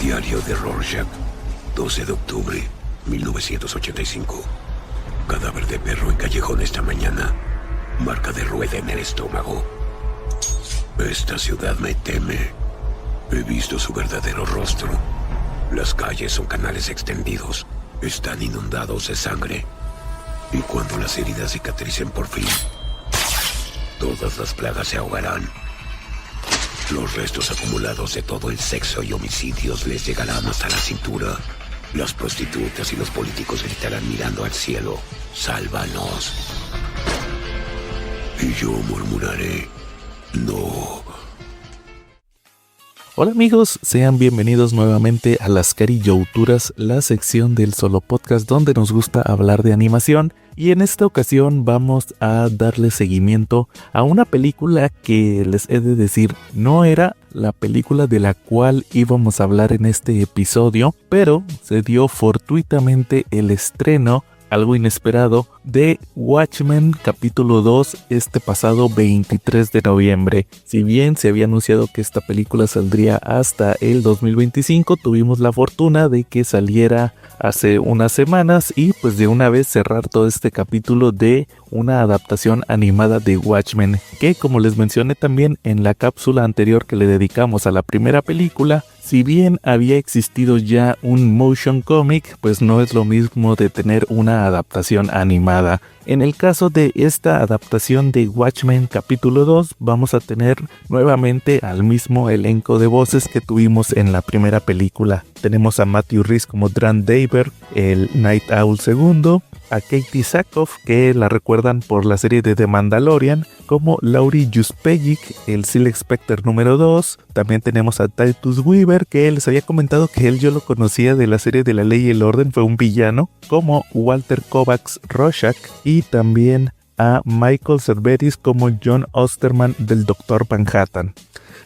Diario de Rorschach, 12 de octubre, 1985. Cadáver de perro en callejón esta mañana. Marca de rueda en el estómago. Esta ciudad me teme. He visto su verdadero rostro. Las calles son canales extendidos. Están inundados de sangre. Y cuando las heridas cicatricen por fin, todas las plagas se ahogarán. Los restos acumulados de todo el sexo y homicidios les llegarán hasta la cintura. Las prostitutas y los políticos gritarán mirando al cielo: ¡sálvanos! Y yo murmuraré: ¡no! Hola amigos, sean bienvenidos nuevamente a Las Carillouturas, la sección del solo podcast donde nos gusta hablar de animación. Y en esta ocasión vamos a darle seguimiento a una película que les he de decir no era la película de la cual íbamos a hablar en este episodio, pero se dio fortuitamente el estreno, algo inesperado, de Watchmen capítulo 2 este pasado 23 de noviembre. Si bien se había anunciado que esta película saldría hasta el 2025, tuvimos la fortuna de que saliera hace unas semanas y pues de una vez cerrar todo este capítulo de una adaptación animada de Watchmen, que como les mencioné también en la cápsula anterior que le dedicamos a la primera película, si bien había existido ya un motion comic, pues no es lo mismo de tener una adaptación animada. En el caso de esta adaptación de Watchmen capítulo 2, vamos a tener nuevamente al mismo elenco de voces que tuvimos en la primera película. Tenemos a Matthew Rhys como Dran Daber, el Night Owl segundo, a Katie Sackhoff, que la recuerdan por la serie de The Mandalorian, como Laurie Juspellic, el Silk Spectre número 2. También tenemos a Titus Weaver, que les había comentado que yo lo conocía de la serie de La Ley y el Orden, fue un villano, como Walter Kovacs Rorschach, y también a Michael Cerveris como John Osterman del Dr. Manhattan.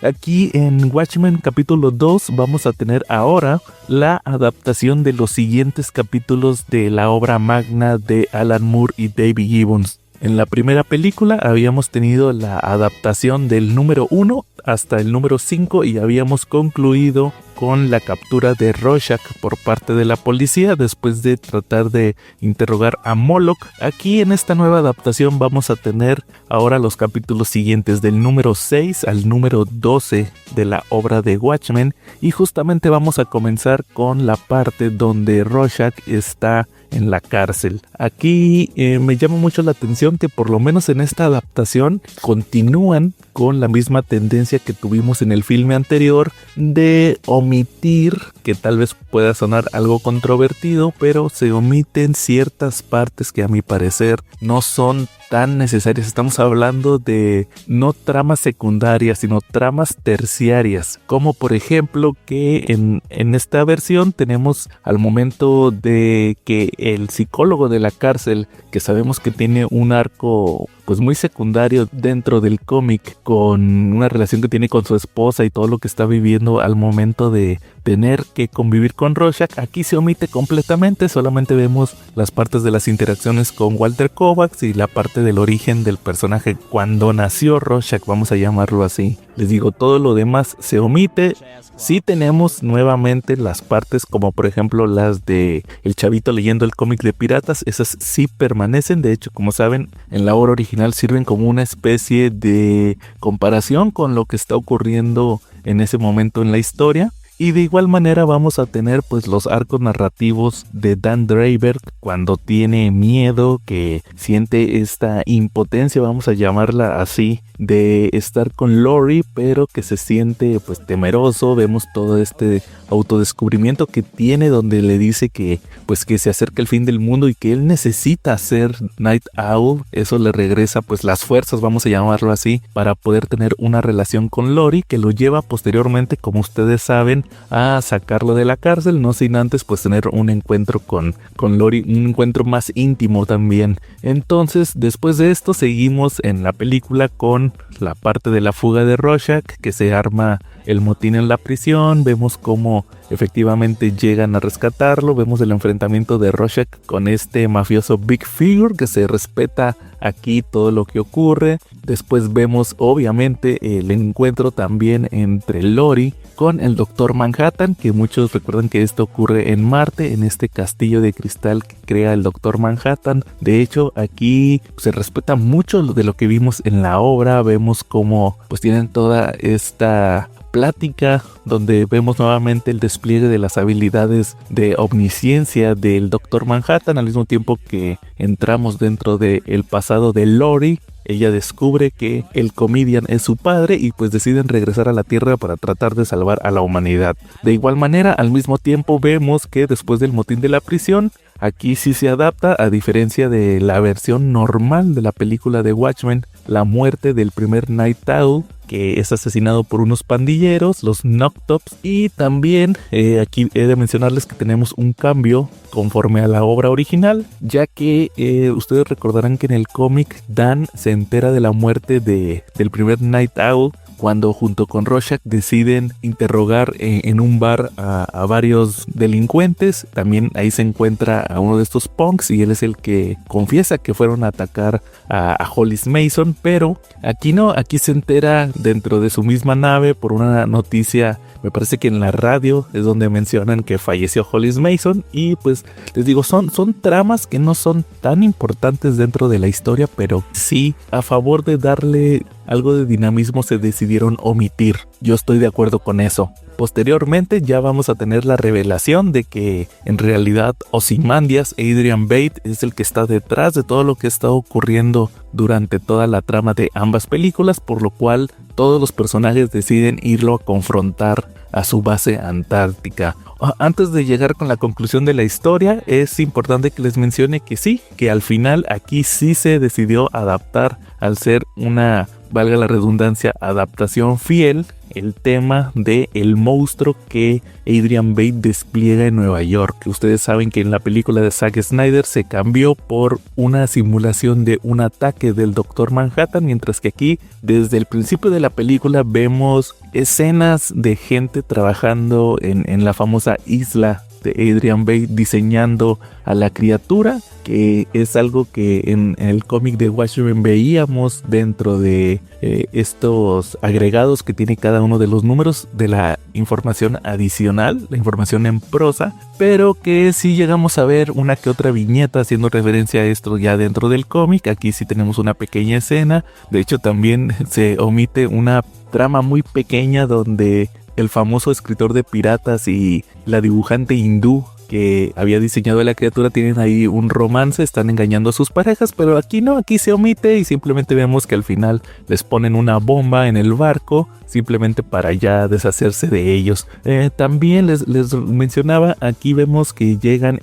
Aquí en Watchmen capítulo 2 vamos a tener ahora la adaptación de los siguientes capítulos de la obra magna de Alan Moore y David Gibbons. En la primera película habíamos tenido la adaptación del número 1 hasta el número 5 y habíamos concluido con la captura de Rorschach por parte de la policía después de tratar de interrogar a Moloch. Aquí en esta nueva adaptación vamos a tener ahora los capítulos siguientes del número 6 al número 12 de la obra de Watchmen, y justamente vamos a comenzar con la parte donde Rorschach está en la cárcel. Aquí me llama mucho la atención que por lo menos en esta adaptación continúan con la misma tendencia que tuvimos en el filme anterior de omitir, que tal vez pueda sonar algo controvertido, pero se omiten ciertas partes que a mi parecer no son tan necesarias. Estamos hablando de no tramas secundarias, sino tramas terciarias, como por ejemplo que en esta versión tenemos al momento de que el psicólogo de la cárcel, que sabemos que tiene un arco pues muy secundario dentro del cómic, con una relación que tiene con su esposa y todo lo que está viviendo al momento de tener que convivir con Rorschach, aquí se omite completamente. Solamente vemos las partes de las interacciones con Walter Kovacs y la parte del origen del personaje cuando nació Rorschach, vamos a llamarlo así. Les digo, todo lo demás se omite. Sí tenemos nuevamente las partes como por ejemplo las de el chavito leyendo el cómic de piratas, esas sí permanecen. De hecho, como saben, en la obra original sirven como una especie de comparación con lo que está ocurriendo en ese momento en la historia. Y de igual manera vamos a tener pues los arcos narrativos de Dan Draper cuando tiene miedo, que siente esta impotencia, vamos a llamarla así, de estar con Lori, pero que se siente pues temeroso. Vemos todo este autodescubrimiento que tiene, donde le dice que pues que se acerca el fin del mundo y que él necesita ser Night Owl. Eso le regresa pues las fuerzas, vamos a llamarlo así, para poder tener una relación con Lori, que lo lleva posteriormente, como ustedes saben, a sacarlo de la cárcel, no sin antes pues tener un encuentro con Lori, un encuentro más íntimo también. Entonces, después de esto seguimos en la película con la parte de la fuga de Rorschach, que se arma el motín en la prisión. Vemos cómo efectivamente llegan a rescatarlo. Vemos el enfrentamiento de Rorschach con este mafioso Big Figure, que se respeta aquí todo lo que ocurre. Después vemos obviamente el encuentro también entre Laurie con el Doctor Manhattan, que muchos recuerdan que esto ocurre en Marte, en este castillo de cristal que crea el Doctor Manhattan. De hecho, aquí se respeta mucho de lo que vimos en la obra. Vemos cómo pues tienen toda esta plática donde vemos nuevamente el despliegue de las habilidades de omnisciencia del Doctor Manhattan, al mismo tiempo que entramos dentro del pasado de Laurie. Ella descubre que el Comedian es su padre y pues deciden regresar a la Tierra para tratar de salvar a la humanidad. De igual manera, al mismo tiempo vemos que después del motín de la prisión, aquí sí se adapta, a diferencia de la versión normal de la película de Watchmen, la muerte del primer Night Owl, que es asesinado por unos pandilleros, los Noctops. Y también aquí he de mencionarles que tenemos un cambio conforme a la obra original, ya que ustedes recordarán que en el cómic Dan se entera de la muerte del primer Night Owl cuando junto con Rorschach deciden interrogar en un bar a varios delincuentes. También ahí se encuentra a uno de estos punks y él es el que confiesa que fueron a atacar a Hollis Mason, pero aquí no, aquí se entera dentro de su misma nave por una noticia. Me parece que en la radio es donde mencionan que falleció Hollis Mason. Y pues les digo, son tramas que no son tan importantes dentro de la historia, pero sí, a favor de darle algo de dinamismo, se decidieron omitir. Yo estoy de acuerdo con eso. Posteriormente ya vamos a tener la revelación de que en realidad Ozymandias, Adrian Veidt, es el que está detrás de todo lo que está ocurriendo durante toda la trama de ambas películas, por lo cual todos los personajes deciden irlo a confrontar a su base antártica. Antes de llegar con la conclusión de la historia, es importante que les mencione que sí, que al final aquí sí se decidió adaptar, al ser una, valga la redundancia, adaptación fiel, el tema de el monstruo que Adrian Veidt despliega en Nueva York. Ustedes saben que en la película de Zack Snyder se cambió por una simulación de un ataque del Doctor Manhattan, mientras que aquí desde el principio de la película vemos escenas de gente trabajando en la famosa isla de Adrian Veidt, diseñando a la criatura, que es algo que en el cómic de Watchmen veíamos dentro de estos agregados que tiene cada uno de los números de la información adicional, la información en prosa, pero que sí llegamos a ver una que otra viñeta haciendo referencia a esto ya dentro del cómic. Aquí sí tenemos una pequeña escena. De hecho, también se omite una trama muy pequeña donde el famoso escritor de piratas y la dibujante hindú que había diseñado a la criatura tienen ahí un romance, están engañando a sus parejas, pero aquí no, aquí se omite y simplemente vemos que al final les ponen una bomba en el barco, simplemente para ya deshacerse de ellos. También les mencionaba, aquí vemos que llegan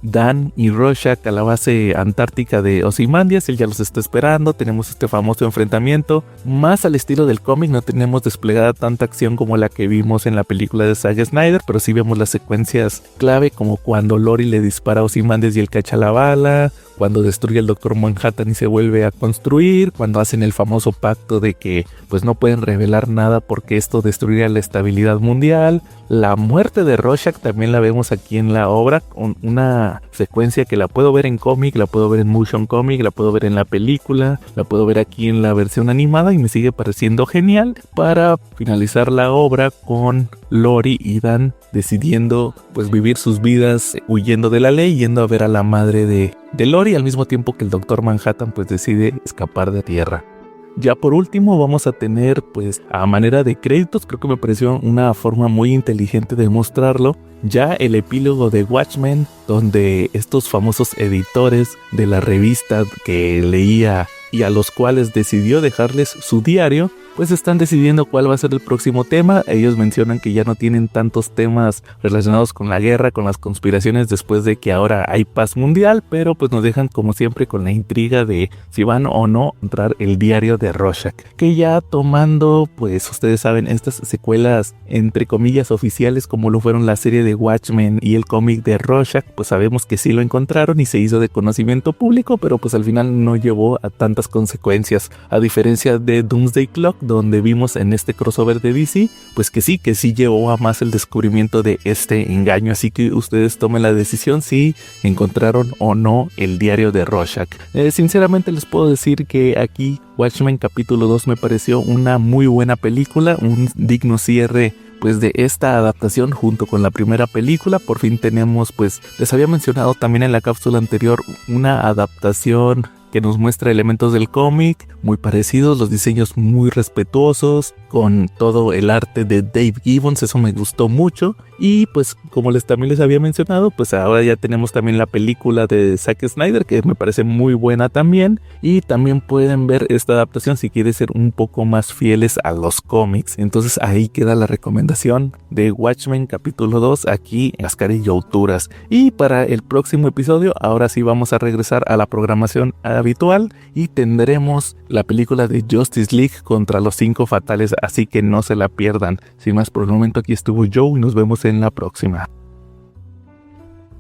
Dan y Rorschach a la base antártica de Ozymandias. Él ya los está esperando, tenemos este famoso enfrentamiento, más al estilo del cómic. No tenemos desplegada tanta acción como la que vimos en la película de Zack Snyder, pero sí vemos las secuencias clave, como cuando Laurie le dispara a Ozymandias y él cacha la bala, cuando destruye el Doctor Manhattan y se vuelve a construir, cuando hacen el famoso pacto de que pues no pueden revelar nada porque esto destruiría la estabilidad mundial. La muerte de Rorschach también la vemos aquí en la obra, con una secuencia que la puedo ver en cómic, la puedo ver en motion comic, la puedo ver en la película, la puedo ver aquí en la versión animada y me sigue pareciendo genial, para finalizar la obra con Laurie y Dan decidiendo pues vivir sus vidas huyendo de la ley, yendo a ver a la madre de Laurie, al mismo tiempo que el Doctor Manhattan pues decide escapar de tierra. Ya por último vamos a tener pues a manera de créditos, creo que me pareció una forma muy inteligente de mostrarlo, ya el epílogo de Watchmen, donde estos famosos editores de la revista que leía y a los cuales decidió dejarles su diario, pues están decidiendo cuál va a ser el próximo tema. Ellos mencionan que ya no tienen tantos temas relacionados con la guerra, con las conspiraciones, después de que ahora hay paz mundial, pero pues nos dejan como siempre con la intriga de si van o no a entrar el diario de Rorschach, que ya tomando, pues ustedes saben, estas secuelas entre comillas oficiales, como lo fueron la serie de Watchmen y el cómic de Rorschach, pues sabemos que sí lo encontraron y se hizo de conocimiento público, pero pues al final no llevó a tantas consecuencias, a diferencia de Doomsday Clock, donde vimos en este crossover de DC, pues que sí llevó a más el descubrimiento de este engaño. Así que ustedes tomen la decisión si encontraron o no el diario de Rorschach. Sinceramente les puedo decir que aquí Watchmen capítulo 2 me pareció una muy buena película, un digno cierre pues de esta adaptación junto con la primera película. Por fin tenemos, pues les había mencionado también en la cápsula anterior, una adaptación que nos muestra elementos del cómic muy parecidos, los diseños muy respetuosos, con todo el arte de Dave Gibbons, eso me gustó mucho. Y pues como también les había mencionado, pues ahora ya tenemos también la película de Zack Snyder, que me parece muy buena también, y también pueden ver esta adaptación si quieren ser un poco más fieles a los cómics. Entonces ahí queda la recomendación de Watchmen capítulo 2 aquí en Las Carillouturas. Y para el próximo episodio, ahora sí vamos a regresar a la programación habitual y tendremos la película de Justice League contra los 5 fatales, así que no se la pierdan. Sin más por el momento, aquí estuvo Joe y nos vemos en la próxima.